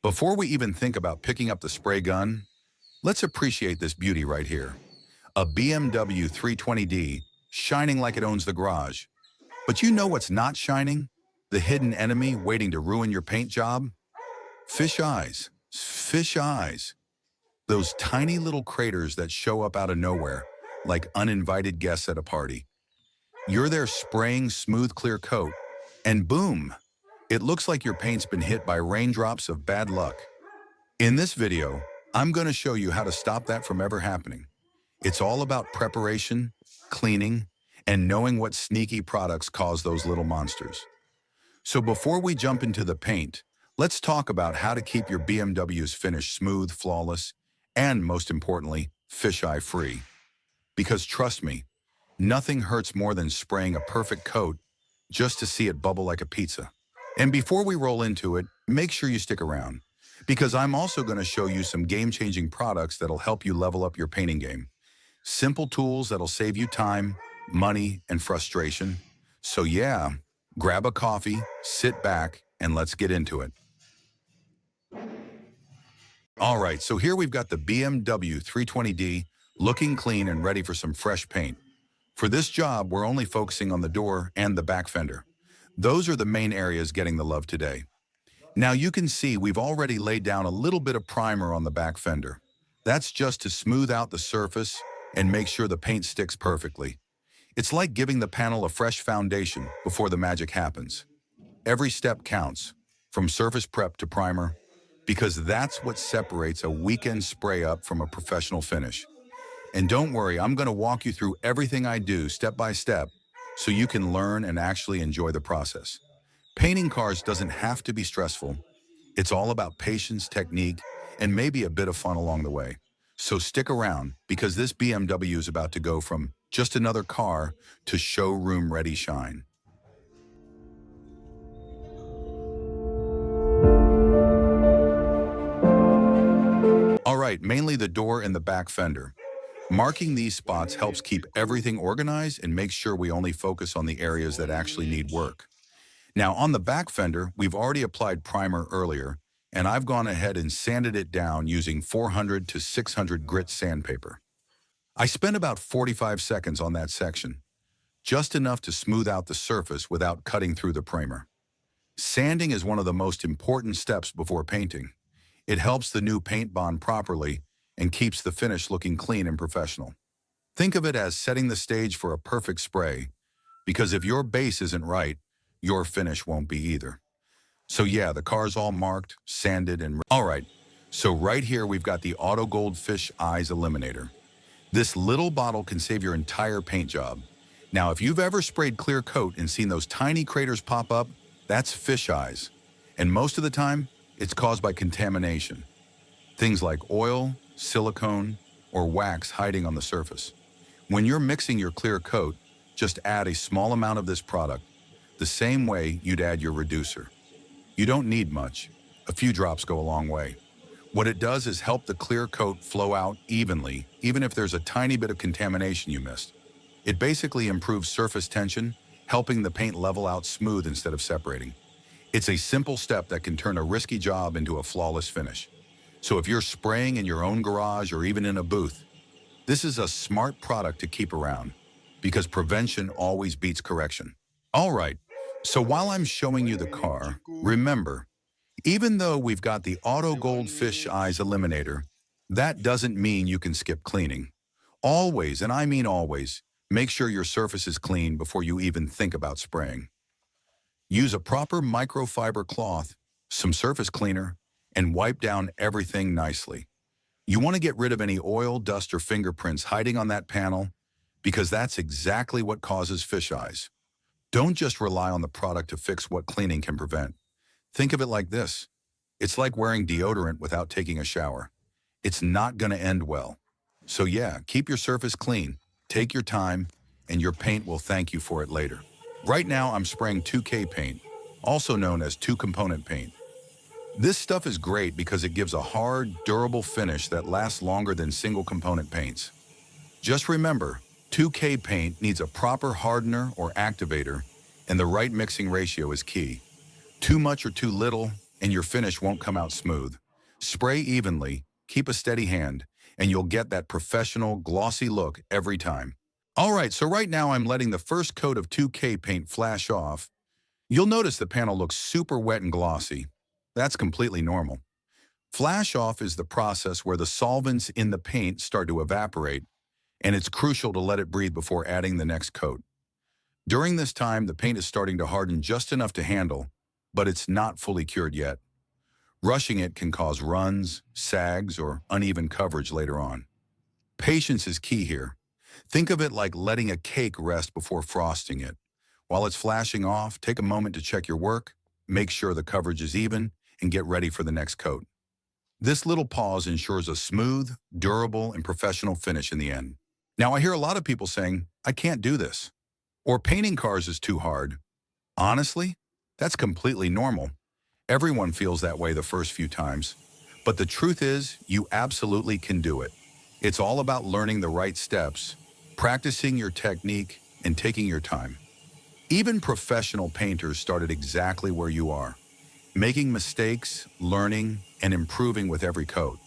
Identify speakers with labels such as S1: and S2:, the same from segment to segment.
S1: Before we even think about picking up the spray gun, let's appreciate this beauty right here. A BMW 320D, shining like it owns the garage. But you know what's not shining? The hidden enemy waiting to ruin your paint job? Fish eyes. Fish eyes. Those tiny little craters that show up out of nowhere, like uninvited guests at a party. You're there spraying smooth, clear coat, and boom! It looks like your paint's been hit by raindrops of bad luck. In this video, I'm going to show you how to stop that from ever happening. It's all about preparation, cleaning, and knowing what sneaky products cause those little monsters. So before we jump into the paint, let's talk about how to keep your BMW's finish smooth, flawless, and most importantly, fisheye free. Because trust me, nothing hurts more than spraying a perfect coat just to see it bubble like a pizza. And before we roll into it, make sure you stick around, because I'm also going to show you some game-changing products that'll help you level up your painting game. Simple tools that'll save you time, money, and frustration. So yeah, grab a coffee, sit back, and let's get into it. All right, so here we've got the BMW 320D looking clean and ready for some fresh paint. For this job, we're only focusing on the door and the back fender. Those are the main areas getting the love today. Now you can see we've already laid down a little bit of primer on the back fender. That's just to smooth out the surface and make sure the paint sticks perfectly. It's like giving the panel a fresh foundation before the magic happens. Every step counts, from surface prep to primer, because that's what separates a weekend spray up from a professional finish. And don't worry, I'm going to walk you through everything I do step by step so you can learn and actually enjoy the process. Painting cars doesn't have to be stressful. It's all about patience, technique, and maybe a bit of fun along the way. So stick around, because this BMW is about to go from just another car to showroom-ready shine. All right, mainly the door and the back fender. Marking these spots helps keep everything organized and makes sure we only focus on the areas that actually need work. Now, on the back fender, we've already applied primer earlier, and I've gone ahead and sanded it down using 400 to 600 grit sandpaper. I spent about 45 seconds on that section, just enough to smooth out the surface without cutting through the primer. Sanding is one of the most important steps before painting. It helps the new paint bond properly and keeps the finish looking clean and professional. Think of it as setting the stage for a perfect spray, because if your base isn't right, your finish won't be either. So yeah, the car's all marked, sanded, and... All right, so right here we've got the AutoGold Fish Eyes Eliminator. This little bottle can save your entire paint job. Now, if you've ever sprayed clear coat and seen those tiny craters pop up, that's fish eyes. And most of the time, it's caused by contamination. Things like oil, silicone, or wax hiding on the surface. When you're mixing your clear coat, just add a small amount of this product, the same way you'd add your reducer. You don't need much. A few drops go a long way. What it does is help the clear coat flow out evenly, even if there's a tiny bit of contamination you missed. It basically improves surface tension, helping the paint level out smooth instead of separating. It's a simple step that can turn a risky job into a flawless finish. So if you're spraying in your own garage or even in a booth, this is a smart product to keep around, because prevention always beats correction. All right, so while I'm showing you the car, remember, even though we've got the AutoGold Fish Eyes Eliminator, that doesn't mean you can skip cleaning. Always, and I mean always, make sure your surface is clean before you even think about spraying. Use a proper microfiber cloth, some surface cleaner, and wipe down everything nicely. You want to get rid of any oil, dust, or fingerprints hiding on that panel, because that's exactly what causes fish eyes. Don't just rely on the product to fix what cleaning can prevent. Think of it like this. It's like wearing deodorant without taking a shower. It's not going to end well. So yeah, keep your surface clean, take your time, and your paint will thank you for it later. Right now, I'm spraying 2K paint, also known as two-component paint. This stuff is great because it gives a hard, durable finish that lasts longer than single-component paints. Just remember, 2K paint needs a proper hardener or activator, and the right mixing ratio is key. Too much or too little, and your finish won't come out smooth. Spray evenly, keep a steady hand, and you'll get that professional, glossy look every time. All right, so right now I'm letting the first coat of 2K paint flash off. You'll notice the panel looks super wet and glossy. That's completely normal. Flash off is the process where the solvents in the paint start to evaporate, and it's crucial to let it breathe before adding the next coat. During this time, the paint is starting to harden just enough to handle, but it's not fully cured yet. Rushing it can cause runs, sags, or uneven coverage later on. Patience is key here. Think of it like letting a cake rest before frosting it. While it's flashing off, take a moment to check your work, make sure the coverage is even, and get ready for the next coat. This little pause ensures a smooth, durable, and professional finish in the end. Now, I hear a lot of people saying, "I can't do this," or "painting cars is too hard." Honestly, that's completely normal. Everyone feels that way the first few times. But the truth is, you absolutely can do it. It's all about learning the right steps, practicing your technique, and taking your time. Even professional painters started exactly where you are, making mistakes, learning, and improving with every coat.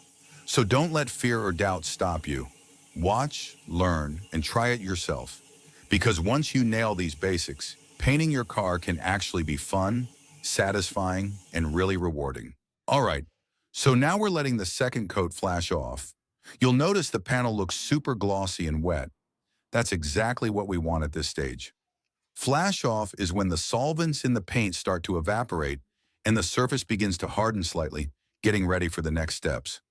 S1: So don't let fear or doubt stop you. Watch, learn, and try it yourself. Because once you nail these basics, painting your car can actually be fun, satisfying, and really rewarding. All right, so now we're letting the second coat flash off. You'll notice the panel looks super glossy and wet. That's exactly what we want at this stage. Flash off is when the solvents in the paint start to evaporate and the surface begins to harden slightly, getting ready for the next steps.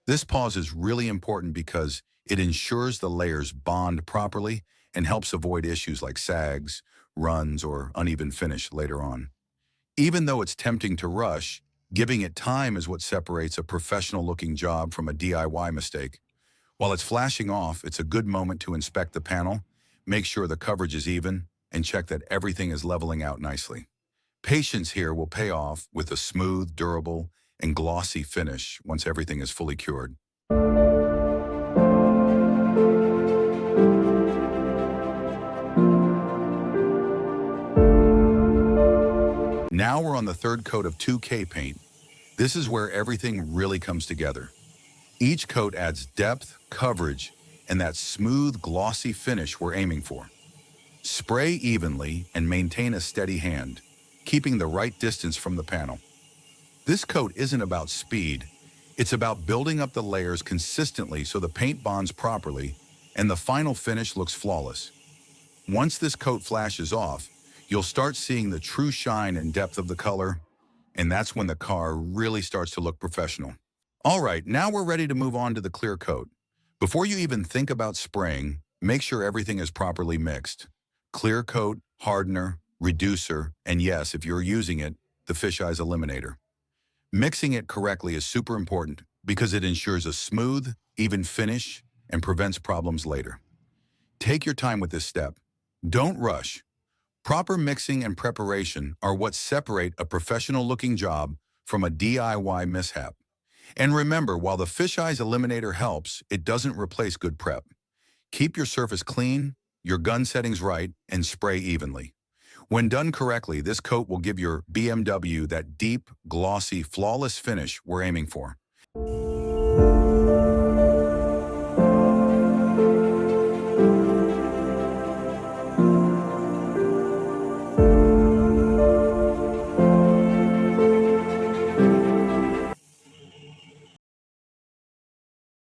S1: This pause is really important because it ensures the layers bond properly and helps avoid issues like sags, runs, or uneven finish later on. Even though it's tempting to rush, giving it time is what separates a professional-looking job from a DIY mistake. While it's flashing off, it's a good moment to inspect the panel, make sure the coverage is even, and check that everything is leveling out nicely. Patience here will pay off with a smooth, durable, and glossy finish once everything is fully cured. Now we're on the third coat of 2K paint. This is where everything really comes together. Each coat adds depth, coverage, and that smooth, glossy finish we're aiming for. Spray evenly and maintain a steady hand, keeping the right distance from the panel. This coat isn't about speed. It's about building up the layers consistently so the paint bonds properly and the final finish looks flawless. Once this coat flashes off, you'll start seeing the true shine and depth of the color, and that's when the car really starts to look professional. All right, now we're ready to move on to the clear coat. Before you even think about spraying, make sure everything is properly mixed. Clear coat, hardener, reducer, and yes, if you're using it, the Fish Eyes Eliminator. Mixing it correctly is super important because it ensures a smooth, even finish and prevents problems later. Take your time with this step. Don't rush. Proper mixing and preparation are what separate a professional-looking job from a DIY mishap. And remember, while the Fish Eyes Eliminator helps, it doesn't replace good prep. Keep your surface clean, your gun settings right, and spray evenly. When done correctly, this coat will give your BMW that deep, glossy, flawless finish we're aiming for.